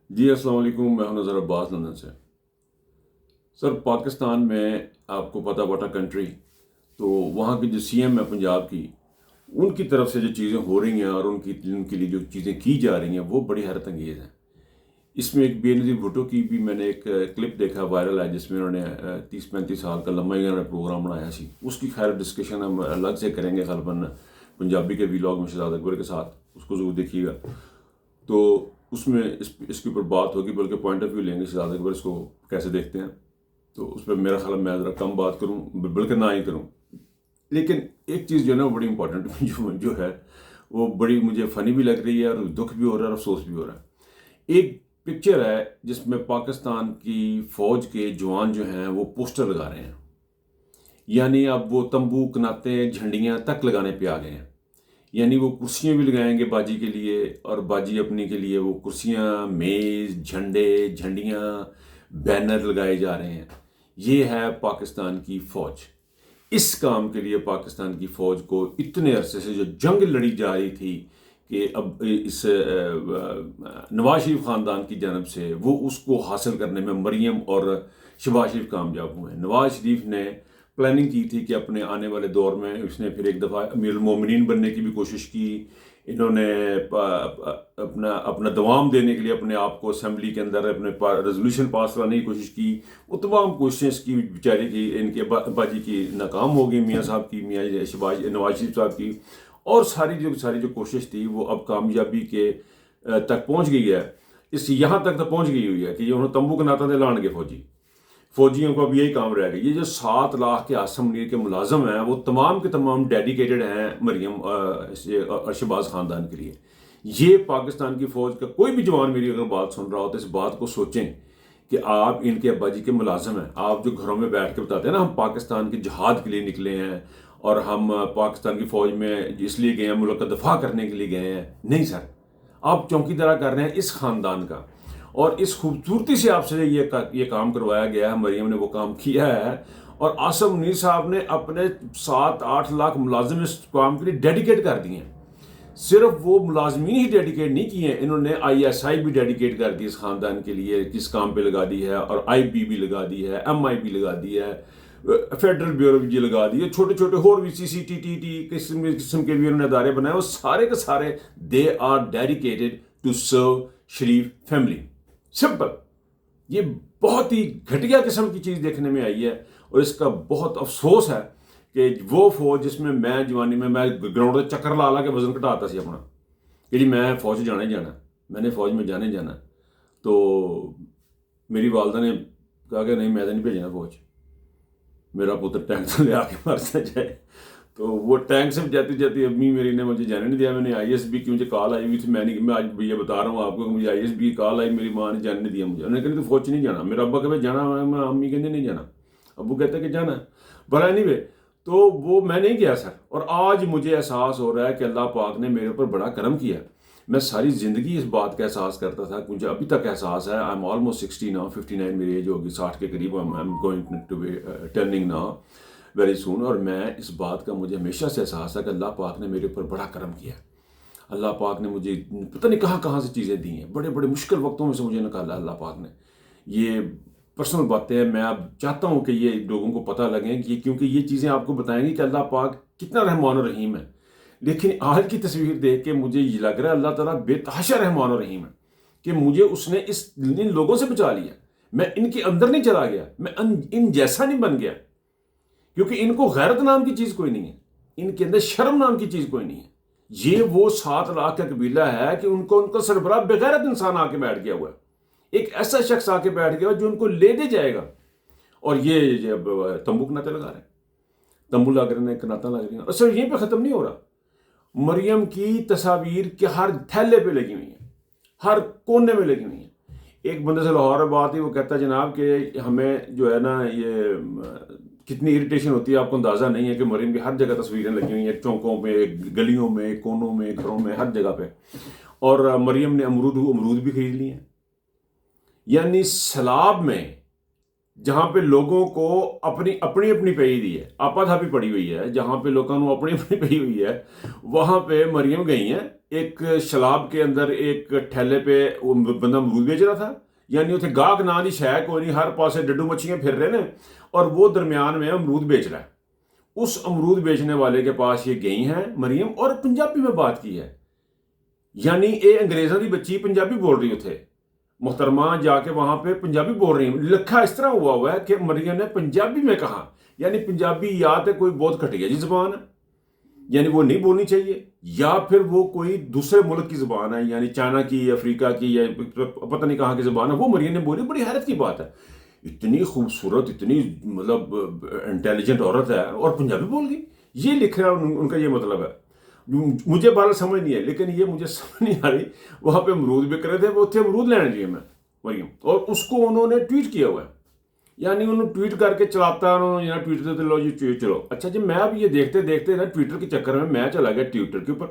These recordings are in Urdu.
جی السلام علیکم، میں ہوں نظر عباس لندن سے۔ سر پاکستان میں آپ کو پتہ واٹا کنٹری، تو وہاں کی جو سی ایم ہے پنجاب کی، ان کی طرف سے جو چیزیں ہو رہی ہیں اور ان کے لیے جو چیزیں کی جا رہی ہیں وہ بڑی حیرت انگیز ہیں۔ اس میں ایک بے نظیر بھٹو کی بھی میں نے ایک کلپ دیکھا وائرل ہے، جس میں انہوں نے 30-35 سال کا لمبا انہوں نے پروگرام بنایا سی۔ اس کی خیر ڈسکشن ہم الگ سے کریں گے غالباً پنجابی کے ویلاگ میں شہزاد اکبر کے ساتھ، اس کو ضرور دیکھیے گا۔ تو اس میں اس کے اوپر بات ہوگی، بلکہ پوائنٹ آف ویو لیں گے شہزاد اکبر اس کو کیسے دیکھتے ہیں۔ تو اس پہ میرا خیال میں ذرا کم بات کروں، بلکہ نہ ہی کروں۔ لیکن ایک چیز جو ہے نا وہ بڑی امپورٹنٹ جو ہے وہ بڑی مجھے فنی بھی لگ رہی ہے، اور دکھ بھی ہو رہا ہے اور افسوس بھی ہو رہا ہے۔ ایک پکچر ہے جس میں پاکستان کی فوج کے جوان جو ہیں وہ پوسٹر لگا رہے ہیں، یعنی اب وہ تمبو کناتے جھنڈیاں تک لگانے پہ آ گئے ہیں۔ یعنی وہ کرسیاں بھی لگائیں گے باجی کے لیے، اور باجی اپنی کے لیے وہ کرسیاں، میز، جھنڈے، جھنڈیاں، بینر لگائے جا رہے ہیں۔ یہ ہے پاکستان کی فوج۔ اس کام کے لیے پاکستان کی فوج کو اتنے عرصے سے جو جنگ لڑی جا رہی تھی کہ اب اس نواز شریف خاندان کی جانب سے وہ اس کو حاصل کرنے میں مریم اور شہباز شریف کامیاب ہوئے ہیں۔ نواز شریف نے پلاننگ کی تھی کہ اپنے آنے والے دور میں اس نے پھر ایک دفعہ امیر المومنین بننے کی بھی کوشش کی۔ انہوں نے اپنا دوام دینے کے لیے اپنے آپ کو اسمبلی کے اندر اپنے ریزولوشن پاس کرانے کی کوشش کی۔ وہ تمام کوششیں کی بیچارے کی، ان کے باجی کی ناکام ہو گئی، میاں صاحب کی، میاں نواز شریف صاحب کی، اور ساری جو کوشش تھی وہ اب کامیابی کے تک پہنچ گئی ہے۔ اس یہاں تک تو پہنچ گئی ہوئی ہے کہ انہوں نے تمبو کے ناطا دے لان گے فوجیوں کو اب یہی کام رہ گیا۔ یہ جو 7 لاکھ کے آسم منیر کے ملازم ہیں وہ تمام کے تمام ڈیڈیکیٹڈ ہیں مریم اور شہباز خاندان کے لیے۔ یہ پاکستان کی فوج کا کوئی بھی جوان میری اگر بات سن رہا ہو تو اس بات کو سوچیں کہ آپ ان کے ابا جی کے ملازم ہیں۔ آپ جو گھروں میں بیٹھ کے بتاتے ہیں نا ہم پاکستان کے جہاد کے لیے نکلے ہیں اور ہم پاکستان کی فوج میں اس لیے گئے ہیں، ملک کا دفاع کرنے کے لیے گئے ہیں، نہیں سر، آپ چوکی دارا کر رہے ہیں اس خاندان کا، اور اس خوبصورتی سے آپ سے یہ کام کروایا گیا ہے۔ مریم نے وہ کام کیا ہے، اور آصم منیر صاحب نے اپنے 7-8 لاکھ ملازم اس کام کے لیے ڈیڈیکیٹ کر دیے ہیں۔ صرف وہ ملازمین ہی ڈیڈیکیٹ نہیں کیے ہیں، انہوں نے ISI بھی ڈیڈیکیٹ کر دی اس خاندان کے لیے، کس کام پہ لگا دی ہے، اور IB بھی لگا دی ہے، MI بھی لگا دی ہے، فیڈرل بیورو بھی لگا دی ہے، چھوٹے چھوٹے اور بھی CCTTT قسم کے بھی انہوں نے ادارے بنائے، وہ سارے کے سارے they are dedicated to serve Sharif family. Simple. یہ بہت ہی گھٹیا قسم کی چیز دیکھنے میں آئی ہے، اور اس کا بہت افسوس ہے کہ وہ فوج جس میں جوانی میں گراؤنڈ چکر لا کے وزن گھٹاتا سی اپنا کہ جی میں فوج جانا ہی جانا، میں نے فوج میں جانے جانا، تو میری والدہ نے کہا کہ نہیں میں تو نہیں بھیجنا فوج، میرا پتر ٹینک سے لے آ کے مرتا جائے۔ تو وہ ٹینک سے جاتی جاتی امی میری نے مجھے جانے نہیں دیا۔ میں نے ISB کی مجھے کال آئی ہوئی تھی، میں آج یہ بتا رہا ہوں آپ کو کہ مجھے ISB کی کال آئی، میری ماں نے جانے نہیں دیا مجھے۔ انہوں نے کہا تو فوج نہیں جانا، میرا ابا کہ جانا، میں امی کہتے نہیں جانا، ابو کہتے کہ جانا، بٹ اینی وے تو وہ میں نہیں گیا سر۔ اور آج مجھے احساس ہو رہا ہے کہ اللہ پاک نے میرے اوپر بڑا کرم کیا۔ میں ساری زندگی اس بات کا احساس کرتا تھا، مجھے ابھی تک احساس ہے، آئی ایم آلموسٹ 60 now، 59 میری ایج ہوگی، 60 کے قریب، I am going to be turning now very soon. اور میں اس بات کا مجھے ہمیشہ سے احساس ہے کہ اللہ پاک نے میرے اوپر بڑا کرم کیا۔ اللہ پاک نے مجھے پتہ نہیں کہاں سے چیزیں دی ہیں، بڑے بڑے مشکل وقتوں میں سے مجھے نکالا اللہ پاک نے۔ یہ پرسنل باتیں ہیں، میں اب چاہتا ہوں کہ یہ لوگوں کو پتہ لگیں کہ کیونکہ یہ چیزیں آپ کو بتائیں گی کہ اللہ پاک کتنا رحمان و رحیم ہے۔ لیکن آج کی تصویر دیکھ کے مجھے یہ لگ رہا ہے اللہ تعالیٰ بے تحاشا رحمان و رحیم ہے کہ مجھے اس نے ان لوگوں سے بچا لیا۔ میں ان کے اندر نہیں چلا گیا، میں ان جیسا نہیں بن گیا، کیونکہ ان کو غیرت نام کی چیز کوئی نہیں ہے، ان کے اندر شرم نام کی چیز کوئی نہیں ہے۔ یہ وہ 7 لاکھ کا قبیلہ ہے کہ ان کا سربراہ بغیرت انسان آ کے بیٹھ گیا ہوا ہے، ایک ایسا شخص آ کے بیٹھ گیا جو ان کو لے دے جائے گا۔ اور یہ تمبو کناتے لگا رہے ہیں، تمبو لگ رہے ہیں، کناتا لگ رہی ہیں۔ اور صرف یہیں پہ ختم نہیں ہو رہا، مریم کی تصاویر کے ہر تھیلے پہ لگی ہوئی ہیں، ہر کونے میں لگی ہوئی ہیں۔ ایک بندے سے لاہور میں بات ہوئی، وہ کہتا ہے جناب کہ ہمیں جو ہے نا یہ کتنی اریٹیشن ہوتی ہے آپ کو اندازہ نہیں ہے کہ مریم کی ہر جگہ تصویریں لگی ہوئی ہیں، چوکوں پہ، گلیوں میں، کونوں میں، گھروں میں، ہر جگہ پہ۔ اور مریم نے امرود بھی خرید لی ہیں۔ یعنی سیلاب میں جہاں پہ لوگوں کو اپنی پئی دی ہے، آپا دھاپی پڑی ہوئی ہے، جہاں پہ لوگوں کو اپنی پئی ہوئی ہے، وہاں پہ مریم گئی ہیں ایک شلاب کے اندر ایک ٹھیلے پہ وہ بندہ امرود بیچ رہا تھا، یعنی اتنے گاہک نہ دی شے کوئی نہیں، ہر پاسے ڈڈو مچھیاں پھر رہے ہیں اور وہ درمیان میں امرود بیچ رہا ہے۔ اس امرود بیچنے والے کے پاس یہ گئی ہیں مریم اور پنجابی میں بات کی ہے، یعنی اے انگریزاں دی بچی پنجابی بول رہی تھے، محترمہ جا کے وہاں پہ پنجابی بول رہی ہیں، لکھا اس طرح ہوا ہے کہ مریم نے پنجابی میں کہا، یعنی پنجابی یا تو کوئی بہت گھٹیا جی زبان ہے، یعنی وہ نہیں بولنی چاہیے، یا پھر وہ کوئی دوسرے ملک کی زبان ہے، یعنی چائنا کی، افریقہ کی، یا پتہ نہیں کہاں کی زبان ہے، وہ مریم نے بولی۔ بڑی حیرت کی بات ہے، اتنی خوبصورت، اتنی مطلب انٹیلیجنٹ عورت ہے اور پنجابی بول گئی، یہ لکھ رہا ہے ان کا یہ مطلب ہے۔ مجھے بہرحال سمجھ نہیں ہے، لیکن یہ مجھے سمجھ نہیں آ رہی، وہاں پہ امرود بک رہے تھے، وہ تھے امرود لینے لیے میں مریم، اور اس کو انہوں نے ٹویٹ کیا ہوا ہے، یعنی انہوں نے ٹویٹ کر کے چلاتا انہوں نے ٹویٹر سے لو جی چلو اچھا جی۔ میں اب یہ دیکھتے دیکھتے نا ٹویٹر کے چکر میں چلا گیا ٹویٹر کے اوپر،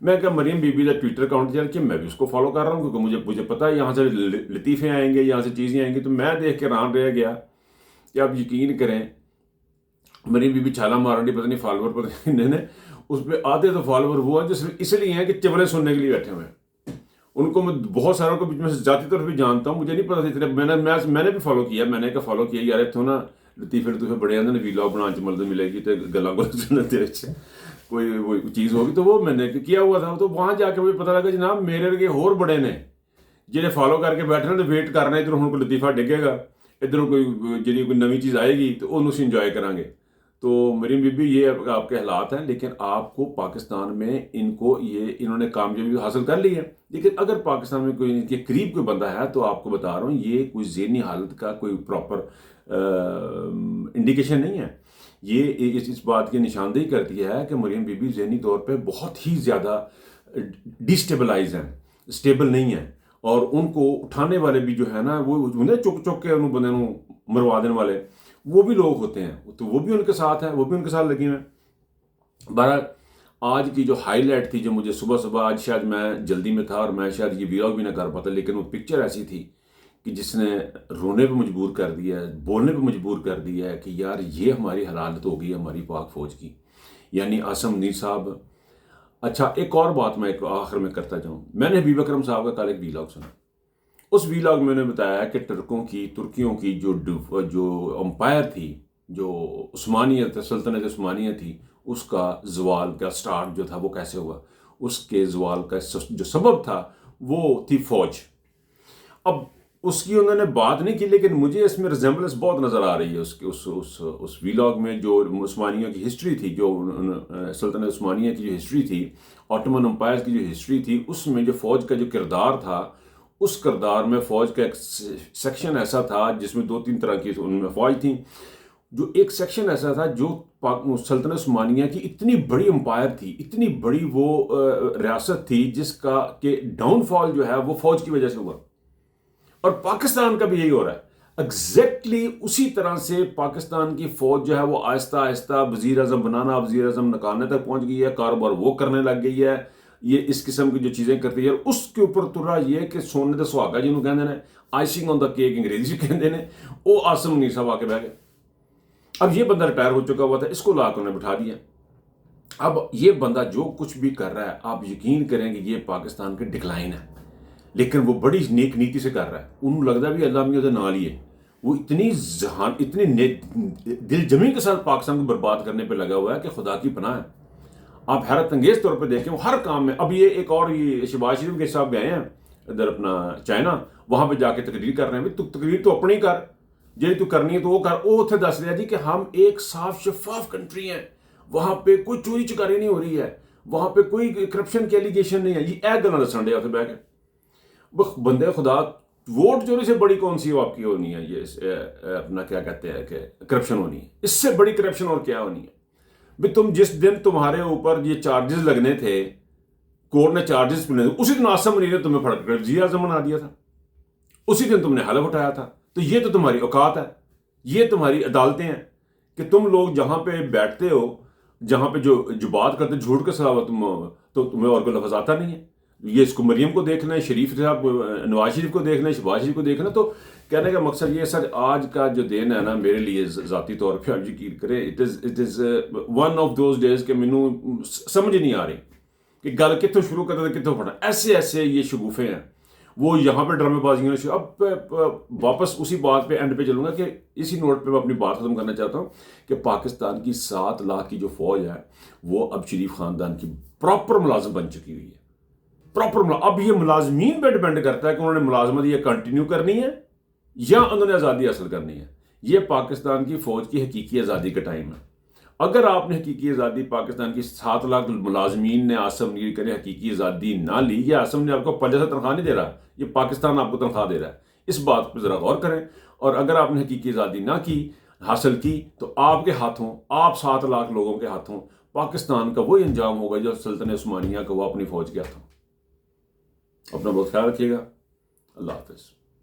میں کہا مریم بی بی کا ٹویٹر اکاؤنٹ چل کے میں بھی اس کو فالو کر رہا ہوں، کیونکہ مجھے پتا ہے یہاں سے لطیفے آئیں گے، یہاں سے چیزیں آئیں گی، تو میں دیکھ کے ران رہ گیا کہ آپ یقین کریں مریم بی بی چھالا مارنی پتہ نہیں فالوور پتہ نہیں اس پہ آتے تو فالوور وہ ہیں جو صرف اس لیے ہیں کہ چولے سننے کے لیے بیٹھے ہوئے ہیں۔ ان کو میں بہت ساروں کو میں سے ذاتی طور پہ جانتا ہوں، مجھے نہیں پتا تھا، میں نے بھی فالو کیا، میں نے کہا فالو کیا یار اتوں نا لطیفے بڑے آتے ہیں ویلاگ بنا چ مدد ملے گی تو گلا گل کوئی وہ چیز ہوگی، تو وہ میں نے کیا ہوا تھا، تو وہاں جا کے مجھے پتا لگا جناب میرے ورگے ہور بڑے نے جنہیں فالو کر کے بیٹھے تو ویٹ کرنا ادھر ہوں کوئی لطیفہ ڈگے گا، ادھر کوئی جی کوئی نئی چیز آئے گی تو انہوں سے انجوائے کریں گے۔ تو مریم بی بی یہ آپ کے حالات ہیں، لیکن آپ کو پاکستان میں انہوں نے کامیابی حاصل کر لی ہے، لیکن اگر پاکستان میں کوئی ان کے قریب کوئی بندہ ہے تو آپ کو بتا رہا ہوں یہ کوئی ذہنی حالت کا کوئی پراپر انڈیکیشن نہیں ہے، یہ اس بات کی نشاندہی کرتی ہے کہ مریم بی بی ذہنی طور پہ بہت ہی زیادہ ڈسٹیبلائز ہیں، اسٹیبل نہیں ہیں، اور ان کو اٹھانے والے بھی جو ہے نا وہ چک چک کے انہوں بندے مروا دینے والے وہ بھی لوگ ہوتے ہیں، تو وہ بھی ان کے ساتھ ہیں، وہ بھی ان کے ساتھ لگے ہوئے ہیں۔ بہرحال آج کی جو ہائی لائٹ تھی جو مجھے صبح آج شاید میں جلدی میں تھا اور میں شاید یہ ویلاگ بھی نہ کر پاتا، لیکن وہ پکچر ایسی تھی کہ جس نے رونے پہ مجبور کر دیا ہے، بولنے پہ مجبور کر دیا ہے کہ یار یہ ہماری حالت ہو گئی ہے ہماری پاک فوج کی، یعنی عاصم منیر صاحب۔ اچھا ایک اور بات میں آخر میں کرتا جاؤں، میں نے حبیب اکرم صاحب کا کل ایک ویلاگ سنا، اس ویلاگ میں نے بتایا کہ ترکیوں کی جو امپائر تھی، جو عثمانیت سلطنت عثمانیہ تھی، اس کا زوال کا سٹارٹ جو تھا وہ کیسے ہوا، اس کے زوال کا جو سبب تھا وہ تھی فوج۔ اب اس کی انہوں نے بات نہیں کی، لیکن مجھے اس میں ریزمبلنس بہت نظر آ رہی ہے اس ویلاگ میں، جو عثمانیہ کی ہسٹری تھی، جو سلطنت عثمانیہ کی جو ہسٹری تھی، آٹومن امپائر کی جو ہسٹری تھی، اس میں جو فوج کا جو کردار تھا، اس کردار میں فوج کا ایک سیکشن ایسا تھا جس میں 2-3 طرح کی ان میں فوج تھیں، جو ایک سیکشن ایسا تھا جو سلطنت عثمانیہ کی اتنی بڑی امپائر تھی، اتنی بڑی وہ ریاست تھی جس کا کہ ڈاؤن فال جو ہے وہ فوج کی وجہ سے ہوا، اور پاکستان کا بھی یہی ہو رہا ہے ایگزیکٹلی اسی طرح سے۔ پاکستان کی فوج جو ہے وہ آہستہ آہستہ وزیر اعظم بنانا، وزیر اعظم نکالنے تک پہنچ گئی ہے، کاروبار وہ کرنے لگ گئی ہے، یہ اس قسم کی جو چیزیں کرتی ہے، اس کے اوپر ترا یہ کہ سونے دا سہاگا جنہوں کہتے ہیں آئسنگ آن دا کیک انگریزی کہتے ہیں، وہ عاصم منیر صاحب آ کے بہ گئے۔ اب یہ بندہ ریٹائر ہو چکا ہوا تھا، اس کو لا کے انہوں نے بٹھا دیا۔ اب یہ بندہ جو کچھ بھی کر رہا ہے آپ یقین کریں کہ یہ پاکستان کے ڈکلائن ہے، لیکن وہ بڑی نیک نیتی سے کر رہا ہے، انہوں لگتا بھی اللہ میاں دے نال ہی ہے، وہ اتنی دل جمی کے ساتھ پاکستان کو برباد کرنے پہ لگا ہوا ہے کہ خدا کی پناہ ہے۔ آپ حیرت انگیز طور پہ دیکھیں وہ ہر کام میں، اب یہ ایک اور یہ شہباز شریف کے صاحب گئے ہیں ادھر اپنا چائنا، وہاں پہ جا کے تقریر کر رہے ہیں، تو تقریر تو اپنی کر، جی تو کرنی ہے تو وہ کر، وہ اتنے دس رہا جی کہ ہم ایک صاف شفاف کنٹری ہیں، وہاں پہ کوئی چوری چکاری نہیں ہو رہی ہے، وہاں پہ کوئی کرپشن کی ایلیگیشن نہیں ہے، یہ ایک گلا دسن ڈیا اتنے بہ کے۔ بندے خدا ووٹ چوری سے بڑی کون سی آپ کی ہونی ہے، یہ اپنا کیا کہتے ہیں کہ کرپشن ہونی ہے، اس سے بڑی کرپشن اور کیا ہونی ہے بھی؟ تم جس دن تمہارے اوپر یہ چارجز لگنے تھے، کورٹ نے چارجز پڑنے تھے، اسی دن عاصم منیر نے تمہیں پھڑ کر وزیر اعظم بنا دیا تھا، اسی دن تم نے حلف اٹھایا تھا۔ تو یہ تو تمہاری اوقات ہے، یہ تمہاری عدالتیں ہیں کہ تم لوگ جہاں پہ بیٹھتے ہو، جہاں پہ جو بات کرتے جھوٹ کے خلاف تو تمہیں اور کوئی لفظ آتا نہیں ہے۔ یہ اس کو مریم کو دیکھنا ہے، شریف صاحب نواز شریف کو دیکھنا ہے، شہباز شریف کو دیکھنا ہے۔ تو کہنے کا مقصد یہ سر آج کا جو دن ہے نا میرے لیے ذاتی طور پہ آپ یقین کریں it is one of those days کہ مینوں سمجھ نہیں آ رہی کہ گل کتوں شروع کرتے تھے کتوں پڑھنا. ایسے ایسے یہ شگوفے ہیں. وہ یہاں پہ ڈرامے بازیاں. اب واپس اسی بات پہ اینڈ پہ چلوں گا کہ اسی نوٹ پہ میں اپنی بات ختم کرنا چاہتا ہوں کہ پاکستان کی 7 لاکھ کی جو فوج ہے وہ اب شریف خاندان کی پراپر ملازم بن چکی ہوئی ہے. پراپر اب یہ ملازمین پہ ڈپینڈ کرتا ہے کہ انہوں نے ملازمت یہ کنٹینیو کرنی ہے یا انہوں نے آزادی حاصل کرنی ہے. یہ پاکستان کی فوج کی حقیقی آزادی کا ٹائم ہے. اگر آپ نے حقیقی آزادی پاکستان کی 7 لاکھ ملازمین نے آسم گیر کرے حقیقی آزادی نہ لی, یہ آسم نے آپ کو پنجہ سے تنخواہ نہیں دے رہا, یہ پاکستان آپ کو تنخواہ دے رہا ہے. اس بات پہ ذرا غور کریں. اور اگر آپ نے حقیقی آزادی نہ کی حاصل کی تو آپ کے ہاتھوں, آپ 7 لاکھ لوگوں کے ہاتھوں پاکستان کا وہی انجام ہوگا جو سلطنت عثمانیہ کا وہ اپنی فوج کے ہاتھوں. اپنا بہت خیال رکھیے گا. اللہ حافظ.